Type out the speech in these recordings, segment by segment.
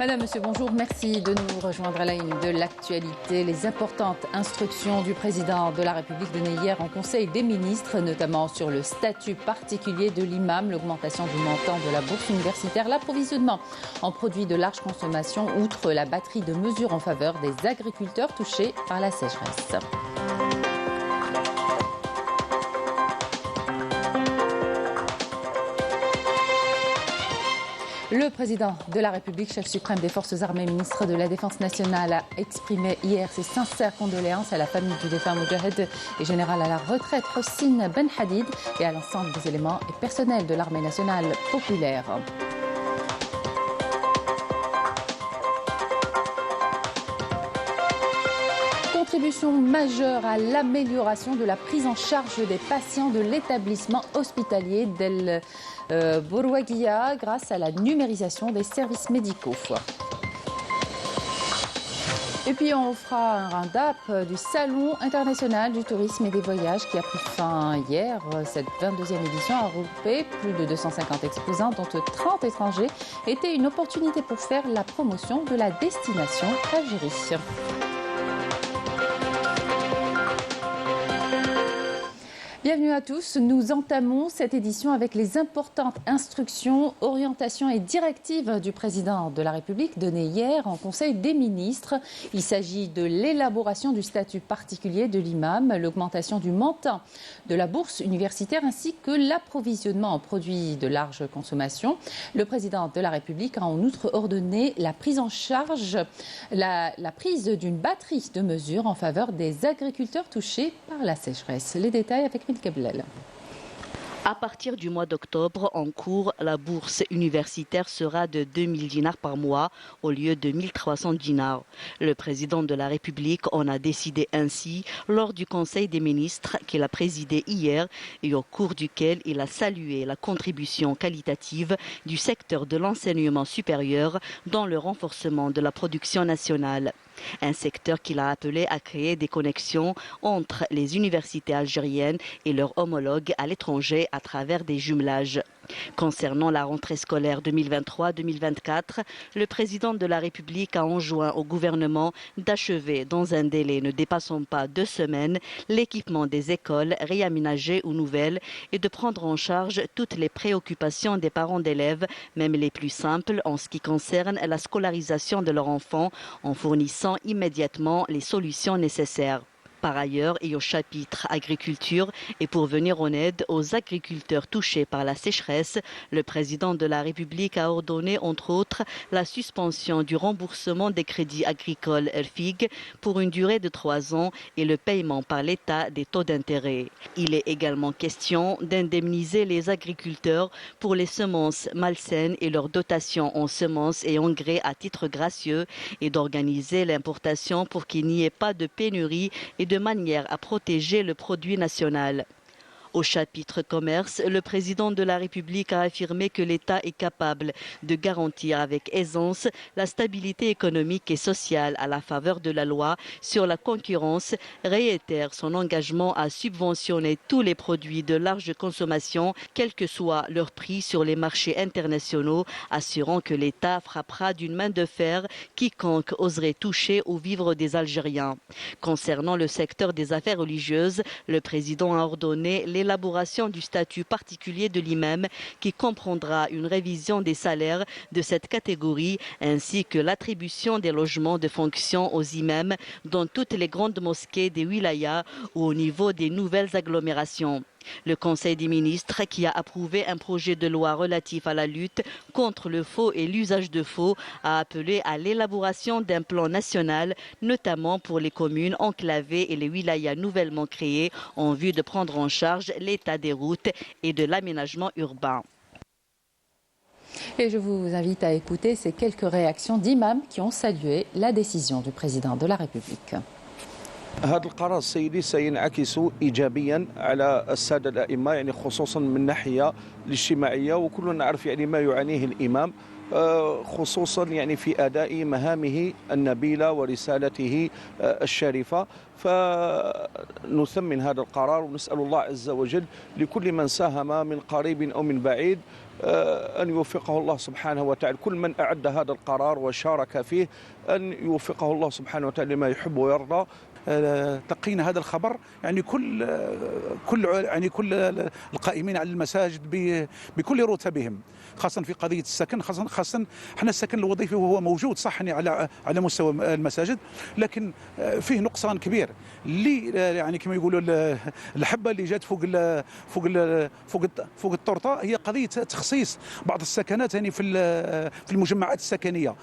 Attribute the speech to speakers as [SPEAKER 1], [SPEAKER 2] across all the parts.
[SPEAKER 1] Madame, Monsieur, bonjour. Merci de nous rejoindre à la une de l'actualité. Les importantes instructions du président de la République données hier en Conseil des ministres, notamment sur le statut particulier de l'imam, l'augmentation du montant de la bourse universitaire, l'approvisionnement en produits de large consommation, outre la batterie de mesures en faveur des agriculteurs touchés par la sécheresse. Le président de la République, chef suprême des forces armées, ministre de la Défense nationale, a exprimé hier ses sincères condoléances à la famille du défunt Moudjahed et général à la retraite Hossein Ben Hadid et à l'ensemble des éléments et personnels de l'armée nationale populaire. Contribution majeure à l'amélioration de la prise en charge des patients de l'établissement hospitalier d'El Bourouaguia grâce à la numérisation des services médicaux. Et puis on fera un round-up du Salon international du tourisme et des voyages qui a pris fin hier. Cette 22e édition a regroupé plus de 250 exposants, dont 30 étrangers, était une opportunité pour faire la promotion de la destination Algérie. Bienvenue à tous. Nous entamons cette édition avec les importantes instructions, orientations et directives du président de la République données hier en Conseil des ministres. Il s'agit de l'élaboration du statut particulier de l'imam, l'augmentation du montant de la bourse universitaire ainsi que l'approvisionnement en produits de large consommation. Le président de la République a en outre ordonné la prise en charge, la prise d'une batterie de mesures en faveur des agriculteurs touchés par la sécheresse. Les détails avec Kablel.
[SPEAKER 2] À partir du mois d'octobre, en cours, la bourse universitaire sera de 2000 dinars par mois au lieu de 1300 dinars. Le président de la République en a décidé ainsi lors du Conseil des ministres qu'il a présidé hier et au cours duquel il a salué la contribution qualitative du secteur de l'enseignement supérieur dans le renforcement de la production nationale. Un secteur qu'il a appelé à créer des connexions entre les universités algériennes et leurs homologues à l'étranger à travers des jumelages. Concernant la rentrée scolaire 2023-2024, le président de la République a enjoint au gouvernement d'achever dans un délai ne dépassant pas 2 semaines l'équipement des écoles réaménagées ou nouvelles et de prendre en charge toutes les préoccupations des parents d'élèves, même les plus simples en ce qui concerne la scolarisation de leurs enfants, en fournissant immédiatement les solutions nécessaires. Par ailleurs, et au chapitre agriculture, et pour venir en aide aux agriculteurs touchés par la sécheresse, le président de la République a ordonné, entre autres, la suspension du remboursement des crédits agricoles RFIG pour une durée de 3 ans et le paiement par l'État des taux d'intérêt. Il est également question d'indemniser les agriculteurs pour les semences malsaines et leur dotation en semences et engrais à titre gracieux et d'organiser l'importation pour qu'il n'y ait pas de pénurie et de manière à protéger le produit national. Au chapitre commerce, le président de la République a affirmé que l'État est capable de garantir avec aisance la stabilité économique et sociale à la faveur de la loi sur la concurrence, réitère son engagement à subventionner tous les produits de large consommation, quel que soit leur prix sur les marchés internationaux, assurant que l'État frappera d'une main de fer quiconque oserait toucher aux vivres des Algériens. Concernant le secteur des affaires religieuses, le président a ordonné l'élaboration du statut particulier de l'imam qui comprendra une révision des salaires de cette catégorie ainsi que l'attribution des logements de fonction aux imams dans toutes les grandes mosquées des wilayas ou au niveau des nouvelles agglomérations. Le Conseil des ministres, qui a approuvé un projet de loi relatif à la lutte contre le faux et l'usage de faux, a appelé à l'élaboration d'un plan national, notamment pour les communes enclavées et les wilayas nouvellement créés, en vue de prendre en charge l'état des routes et de l'aménagement urbain.
[SPEAKER 1] Et je vous invite à écouter ces quelques réactions d'imams qui ont salué la décision du président de la République.
[SPEAKER 3] هذا القرار السيدي سينعكس إيجابيا على السادة الأئمة، يعني خصوصا من الناحية الاجتماعية، وكلنا نعرف يعني ما يعانيه الإمام خصوصا يعني في أداء مهامه النبيلة ورسالته الشريفة. فنثمن هذا القرار ونسأل الله عز وجل لكل من ساهم من قريب أو من بعيد أن يوفقه الله سبحانه وتعالى. كل من أعد هذا القرار وشارك فيه أن يوفقه الله سبحانه وتعالى لما يحب ويرضى.
[SPEAKER 4] تلقينا هذا الخبر يعني كل القائمين على المساجد بكل رتبهم، خاصة في قضية السكن، خاصة احنا السكن الوظيفي وهو موجود صح يعني على مستوى المساجد، لكن فيه نقصان كبير اللي يعني كما يقولوا الحبة اللي جات فوق التورته هي قضية تخصيص بعض السكنات يعني في المجمعات السكنية.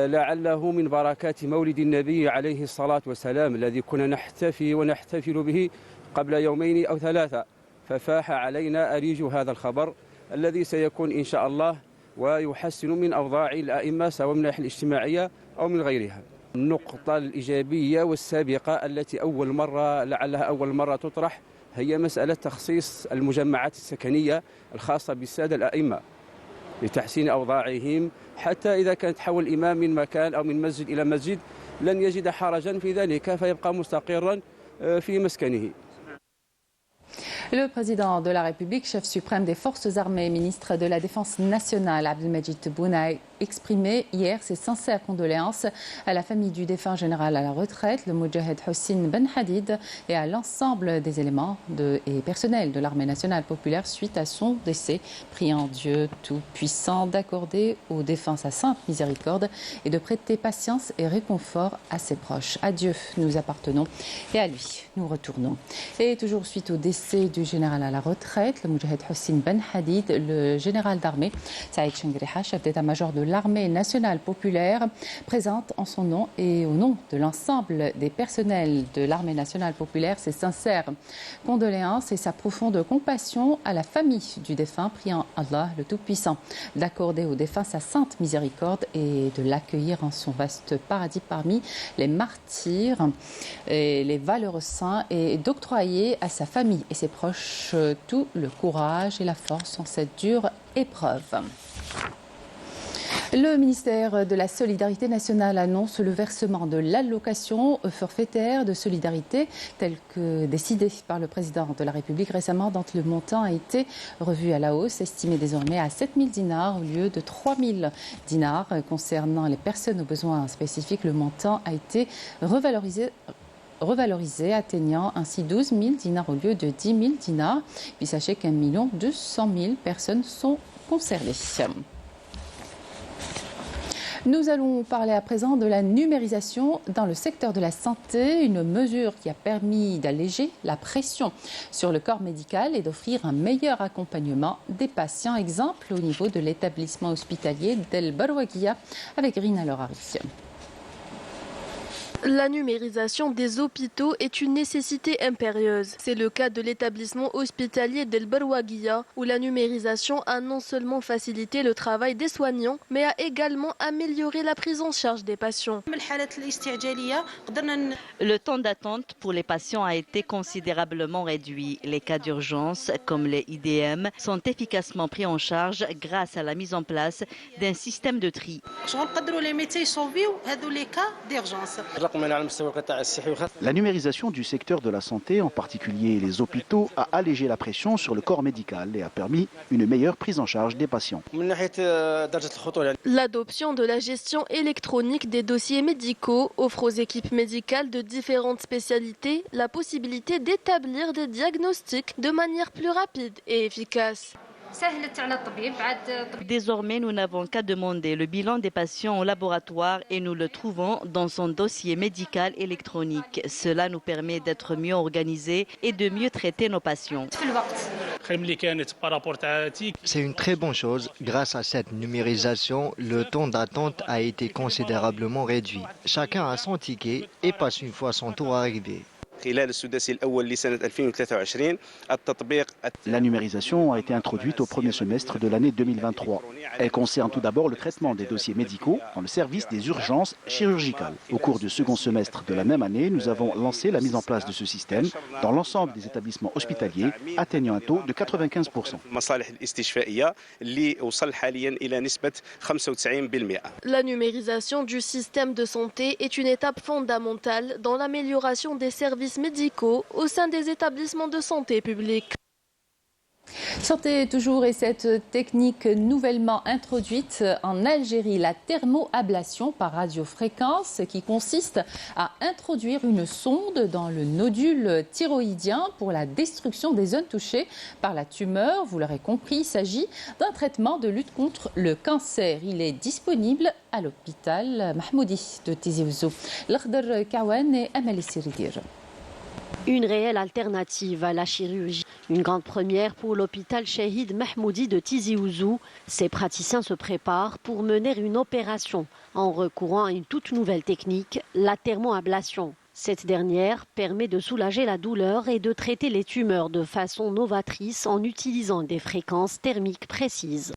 [SPEAKER 5] لعله من بركات مولد النبي عليه الصلاة والسلام الذي كنا نحتفي ونحتفل به قبل يومين أو ثلاثة، ففاح علينا أريج هذا الخبر الذي سيكون إن شاء الله ويحسن من أوضاع الأئمة سواء من الناحية الاجتماعية أو من غيرها. النقطة الإيجابية والسابقة التي لعلها أول مرة تطرح هي مسألة تخصيص المجمعات السكنية الخاصة بالسادة الأئمة لتحسين أوضاعهم، حتى إذا كان تحول الإمام من مكان أو من مسجد إلى مسجد لن يجد حرجا في ذلك فيبقى مستقرا في مسكنه.
[SPEAKER 1] Le président de la République, chef suprême des forces armées, ministre de la Défense nationale, Abdelmajid Tebboune, a exprimé hier ses sincères condoléances à la famille du défunt général à la retraite, le Moudjahed Hossein Ben Hadid, et à l'ensemble des éléments et personnels de l'armée nationale populaire suite à son décès, priant Dieu Tout-Puissant d'accorder aux défunts sa sainte miséricorde et de prêter patience et réconfort à ses proches. À Dieu nous appartenons et à lui nous retournons. Et toujours suite au décès du général à la retraite, le Moudjahed Hossein Ben Hadid, le général d'armée Saïd Chengriha, chef d'état-major de l'armée nationale populaire, présente en son nom et au nom de l'ensemble des personnels de l'armée nationale populaire ses sincères condoléances et sa profonde compassion à la famille du défunt, priant Allah le Tout-Puissant d'accorder au défunt sa sainte miséricorde et de l'accueillir en son vaste paradis parmi les martyrs et les valeureux saints, et d'octroyer à sa famille et ses proches tout le courage et la force en cette dure épreuve. Le ministère de la Solidarité nationale annonce le versement de l'allocation forfaitaire de solidarité tel que décidé par le président de la République récemment, dont le montant a été revu à la hausse, estimé désormais à 7 000 dinars au lieu de 3 000 dinars. Concernant les personnes aux besoins spécifiques, le montant a été revalorisé, atteignant ainsi 12 000 dinars au lieu de 10 000 dinars. Puis sachez qu'1 200 000 personnes sont concernées. Nous allons parler à présent de la numérisation dans le secteur de la santé, une mesure qui a permis d'alléger la pression sur le corps médical et d'offrir un meilleur accompagnement des patients. Exemple au niveau de l'établissement hospitalier d'El Barouaguia avec Rina Lorari.
[SPEAKER 6] La numérisation des hôpitaux est une nécessité impérieuse. C'est le cas de l'établissement hospitalier d'El Barouaguia, où la numérisation a non seulement facilité le travail des soignants, mais a également amélioré la prise en charge des patients.
[SPEAKER 2] Le temps d'attente pour les patients a été considérablement réduit. Les cas d'urgence, comme les IDM, sont efficacement pris en charge grâce à la mise en place d'un système de tri.
[SPEAKER 7] La numérisation du secteur de la santé, en particulier les hôpitaux, a allégé la pression sur le corps médical et a permis une meilleure prise en charge des patients.
[SPEAKER 6] L'adoption de la gestion électronique des dossiers médicaux offre aux équipes médicales de différentes spécialités la possibilité d'établir des diagnostics de manière plus rapide et efficace.
[SPEAKER 2] Désormais, nous n'avons qu'à demander le bilan des patients au laboratoire et nous le trouvons dans son dossier médical électronique. Cela nous permet d'être mieux organisés et de mieux traiter nos patients.
[SPEAKER 8] C'est une très bonne chose. Grâce à cette numérisation, le temps d'attente a été considérablement réduit. Chacun a son ticket et passe une fois son tour arrivé.
[SPEAKER 7] La numérisation a été introduite au premier semestre de l'année 2023. Elle concerne tout d'abord le traitement des dossiers médicaux dans le service des urgences chirurgicales. Au cours du second semestre de la même année, nous avons lancé la mise en place de ce système dans l'ensemble des établissements hospitaliers, atteignant un taux de 95%.
[SPEAKER 6] La numérisation du système de santé est une étape fondamentale dans l'amélioration des services médicaux au sein des établissements de santé publics.
[SPEAKER 1] Santé toujours, et cette technique nouvellement introduite en Algérie, la thermoablation par radiofréquence, qui consiste à introduire une sonde dans le nodule thyroïdien pour la destruction des zones touchées par la tumeur. Vous l'aurez compris, il s'agit d'un traitement de lutte contre le cancer. Il est disponible à l'hôpital Mahmoudi de Tizi Ouzou. L'Akhdar Kawan et Amali Siridir.
[SPEAKER 9] Une réelle alternative à la chirurgie. Une grande première pour l'hôpital Chahid Mahmoudi de Tizi Ouzou. Ces praticiens se préparent pour mener une opération en recourant à une toute nouvelle technique, la thermoablation. Cette dernière permet de soulager la douleur et de traiter les tumeurs de façon novatrice en utilisant des fréquences thermiques précises.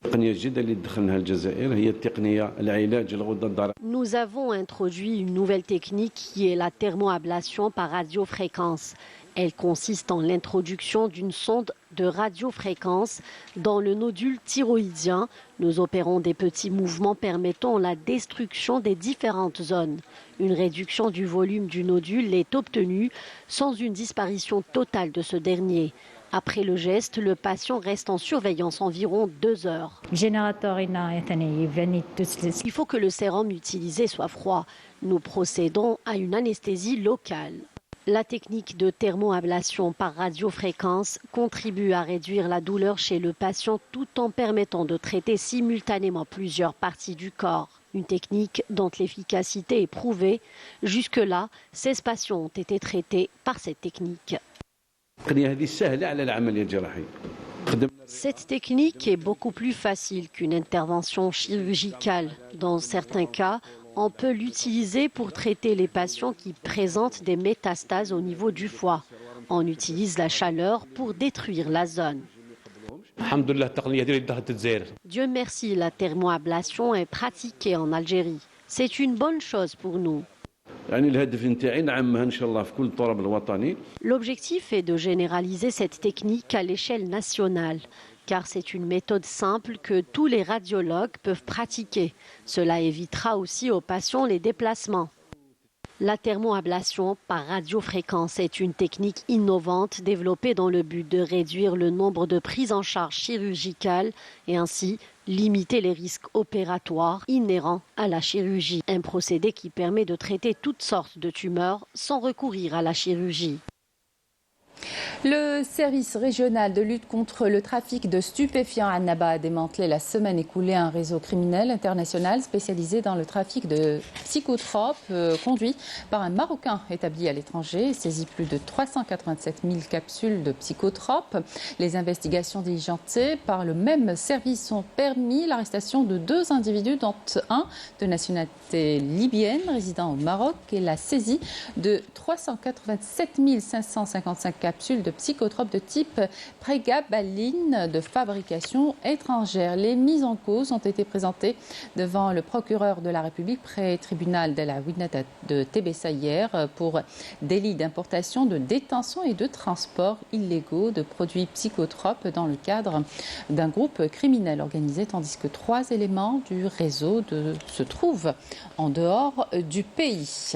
[SPEAKER 9] Nous avons introduit une nouvelle technique qui est la thermoablation par radiofréquence. Elle consiste en l'introduction d'une sonde de radiofréquence dans le nodule thyroïdien. Nous opérons des petits mouvements permettant la destruction des différentes zones. Une réduction du volume du nodule est obtenue sans une disparition totale de ce dernier. Après le geste, le patient reste en surveillance environ 2 heures. Il faut que le sérum utilisé soit froid. Nous procédons à une anesthésie locale. La technique de thermoablation par radiofréquence contribue à réduire la douleur chez le patient tout en permettant de traiter simultanément plusieurs parties du corps. Une technique dont l'efficacité est prouvée. Jusque-là, 16 patients ont été traités par cette technique. Cette technique est beaucoup plus facile qu'une intervention chirurgicale. Dans certains cas, on peut l'utiliser pour traiter les patients qui présentent des métastases au niveau du foie. On utilise la chaleur pour détruire la zone. Dieu merci, la thermoablation est pratiquée en Algérie. C'est une bonne chose pour nous. L'objectif est de généraliser cette technique à l'échelle nationale, car c'est une méthode simple que tous les radiologues peuvent pratiquer. Cela évitera aussi aux patients les déplacements. La thermoablation par radiofréquence est une technique innovante développée dans le but de réduire le nombre de prises en charge chirurgicales et ainsi limiter les risques opératoires inhérents à la chirurgie. Un procédé qui permet de traiter toutes sortes de tumeurs sans recourir à la chirurgie.
[SPEAKER 1] Le service régional de lutte contre le trafic de stupéfiants à Annaba a démantelé la semaine écoulée un réseau criminel international spécialisé dans le trafic de psychotropes conduit par un Marocain établi à l'étranger et saisi plus de 387 000 capsules de psychotropes. Les investigations diligentées par le même service ont permis l'arrestation de 2 individus, dont un de nationalité libyenne résidant au Maroc, et la saisie de 387 555 capsules de psychotropes de type prégabaline de fabrication étrangère. Les mises en cause ont été présentées devant le procureur de la République près tribunal de la Ouinat de Tébessa hier pour délit d'importation, de détention et de transport illégaux de produits psychotropes dans le cadre d'un groupe criminel organisé, tandis que 3 éléments du réseau se trouvent en dehors du pays.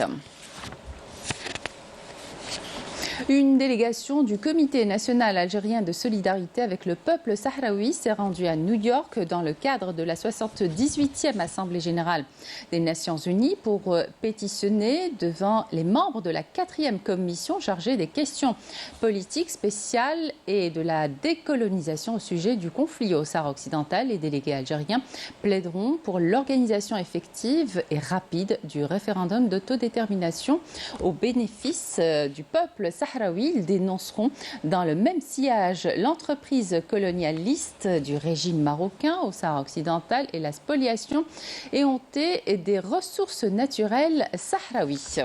[SPEAKER 1] Une délégation du Comité national algérien de solidarité avec le peuple sahraoui s'est rendue à New York dans le cadre de la 78e Assemblée générale des Nations unies pour pétitionner devant les membres de la 4e commission chargée des questions politiques spéciales et de la décolonisation au sujet du conflit au Sahara occidental. Les délégués algériens plaideront pour l'organisation effective et rapide du référendum d'autodétermination au bénéfice du peuple sahraoui. Ils dénonceront dans le même sillage l'entreprise colonialiste du régime marocain au Sahara occidental et la spoliation éhontée des ressources naturelles sahraouies.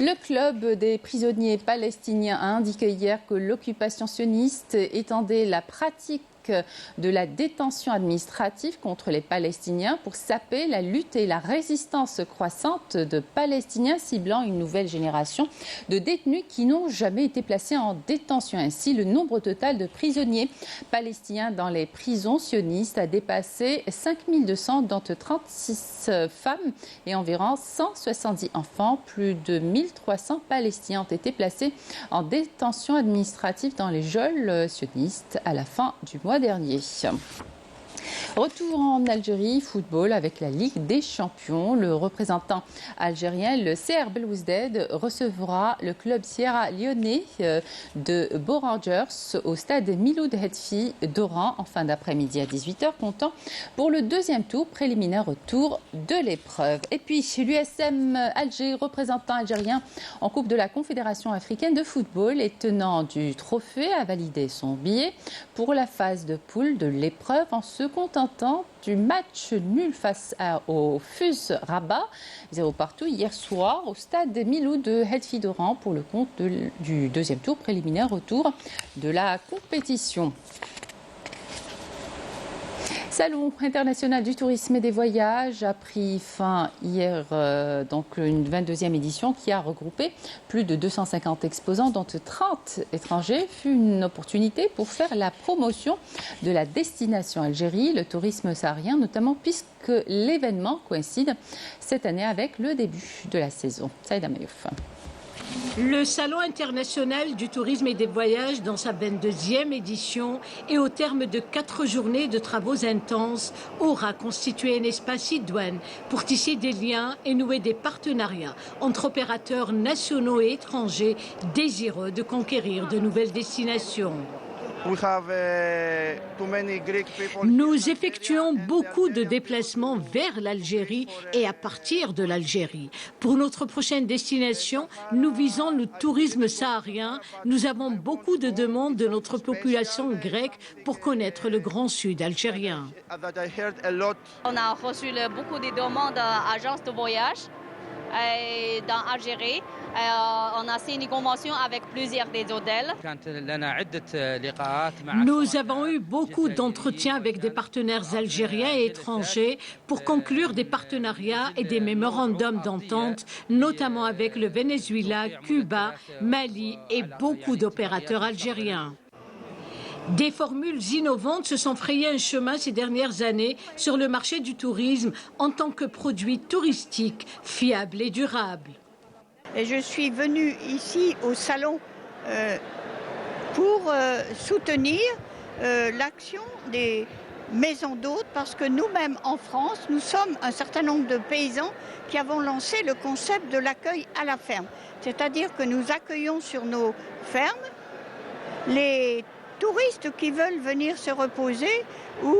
[SPEAKER 1] Le club des prisonniers palestiniens a indiqué hier que l'occupation sioniste étendait la pratique de la détention administrative contre les Palestiniens pour saper la lutte et la résistance croissante de Palestiniens, ciblant une nouvelle génération de détenus qui n'ont jamais été placés en détention. Ainsi, le nombre total de prisonniers palestiniens dans les prisons sionistes a dépassé 5200, dont 36 femmes et environ 170 enfants. Plus de 1300 Palestiniens ont été placés en détention administrative dans les geôles sionistes à la fin du mois dernier. Retour en Algérie, football avec la Ligue des Champions. Le représentant algérien, le CR Belouizdad, recevra le club Sierra lyonnais de Beau Rangers au stade Miloud Hetfi d'Oran en fin d'après-midi à 18h, comptant pour le deuxième tour préliminaire au tour de l'épreuve. Et puis l'USM Alger, représentant algérien en Coupe de la Confédération africaine de football et tenant du trophée, a validé son billet pour la phase de poule de l'épreuve en se contentant du match nul face au FUS Rabat, 0 partout hier soir au stade Milou de Hetfi d'Oran pour le compte du deuxième tour préliminaire retour de la compétition. Salon international du tourisme et des voyages a pris fin hier, donc une 22e édition qui a regroupé plus de 250 exposants, dont 30 étrangers. Fut une opportunité pour faire la promotion de la destination Algérie, le tourisme saharien, notamment puisque l'événement coïncide cette année avec le début de la saison. Saïda Mayouf.
[SPEAKER 10] Le Salon international du tourisme et des voyages, dans sa 22e édition et au terme de 4 journées de travaux intenses, aura constitué un espace idoine pour tisser des liens et nouer des partenariats entre opérateurs nationaux et étrangers désireux de conquérir de nouvelles destinations. Nous effectuons beaucoup de déplacements vers l'Algérie et à partir de l'Algérie. Pour notre prochaine destination, nous visons le tourisme saharien. Nous avons beaucoup de demandes de notre population grecque pour connaître le Grand Sud algérien.
[SPEAKER 11] On a reçu beaucoup de demandes d'agences de voyage dans l'Algérie. On a signé une convention avec plusieurs des hôtels.
[SPEAKER 10] Nous avons eu beaucoup d'entretiens avec des partenaires algériens et étrangers pour conclure des partenariats et des mémorandums d'entente, notamment avec le Venezuela, Cuba, Mali et beaucoup d'opérateurs algériens. Des formules innovantes se sont frayées un chemin ces dernières années sur le marché du tourisme en tant que produit touristique fiable et durable.
[SPEAKER 12] Et je suis venue ici au salon pour soutenir l'action des maisons d'hôtes parce que nous-mêmes en France, nous sommes un certain nombre de paysans qui avons lancé le concept de l'accueil à la ferme. C'est-à-dire que nous accueillons sur nos fermes les touristes qui veulent venir se reposer ou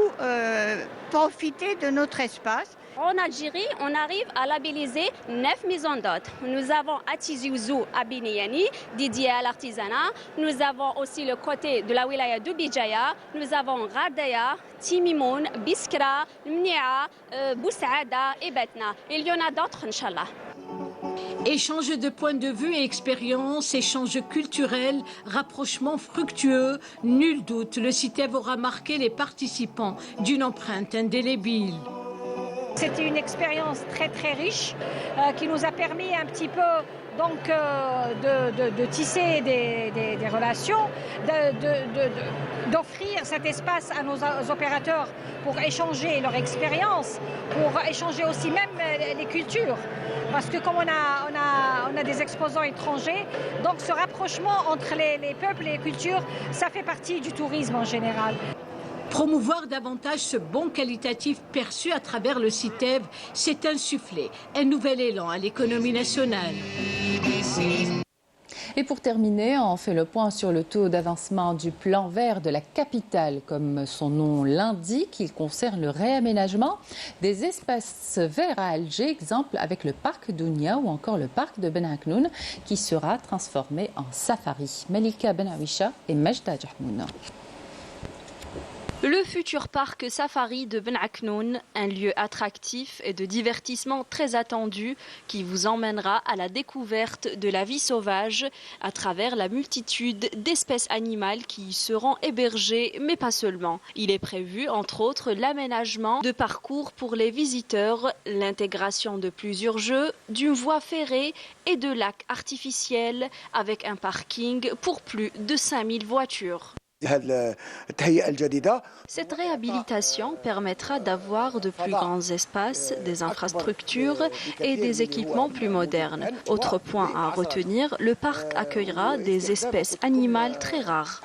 [SPEAKER 12] profiter de notre espace.
[SPEAKER 11] En Algérie, on arrive à labelliser 9 maisons d'hôtes. Nous avons à Tizi Ouzou, à Biniani, dédié à l'artisanat. Nous avons aussi le côté de la wilaya de Bijaya. Nous avons Radaya, Timimoun, Biskra, Mnia, Boussaada et Betna. Il y en a d'autres, Inch'Allah.
[SPEAKER 10] Échange de points de vue et expériences, échanges culturels, rapprochements fructueux. Nul doute, le CITEV aura marqué les participants d'une empreinte indélébile.
[SPEAKER 13] C'était une expérience très très riche qui nous a permis un petit peu donc de tisser des relations, d'offrir cet espace à nos opérateurs pour échanger leur expérience, pour échanger aussi même les cultures. Parce que comme on a des exposants étrangers, donc ce rapprochement entre les peuples et les cultures, ça fait partie du tourisme en général.
[SPEAKER 10] Promouvoir davantage ce bon qualitatif perçu à travers le CITEV, c'est insuffler un nouvel élan à l'économie nationale.
[SPEAKER 1] Et pour terminer, on fait le point sur le taux d'avancement du plan vert de la capitale. Comme son nom l'indique, il concerne le réaménagement des espaces verts à Alger, exemple avec le parc d'Ounia ou encore le parc de Ben Aknoun qui sera transformé en safari. Malika Benawisha et Majda Jahmouna.
[SPEAKER 14] Le futur parc safari de Ben Aknoun, un lieu attractif et de divertissement très attendu qui vous emmènera à la découverte de la vie sauvage à travers la multitude d'espèces animales qui y seront hébergées, mais pas seulement. Il est prévu, entre autres, l'aménagement de parcours pour les visiteurs, l'intégration de plusieurs jeux, d'une voie ferrée et de lacs artificiels avec un parking pour plus de 5000 voitures. Cette réhabilitation permettra d'avoir de plus grands espaces, des infrastructures et des équipements plus modernes. Autre point à retenir, le parc accueillera des espèces animales très rares.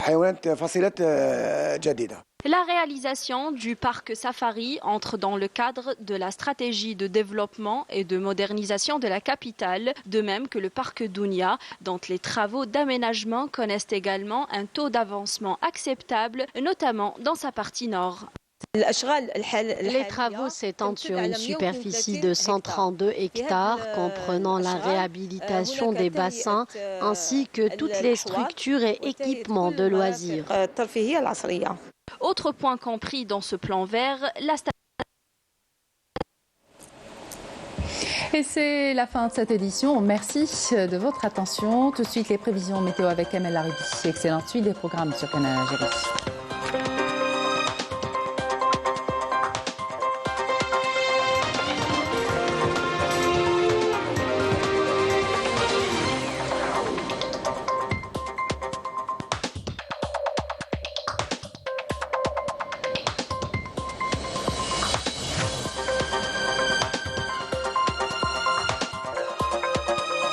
[SPEAKER 14] La réalisation du parc safari entre dans le cadre de la stratégie de développement et de modernisation de la capitale, de même que le parc Dounia, dont les travaux d'aménagement connaissent également un taux d'avancement acceptable, notamment dans sa partie nord.
[SPEAKER 9] Les travaux s'étendent sur une superficie de 132 hectares, comprenant la réhabilitation des bassins ainsi que toutes les structures et équipements de loisirs.
[SPEAKER 14] Autre point compris dans ce plan vert, la station.
[SPEAKER 1] Et c'est la fin de cette édition. Merci de votre attention. Tout de suite, les prévisions météo avec Kamel Laribi. Excellente suite des programmes sur Canal Algérie.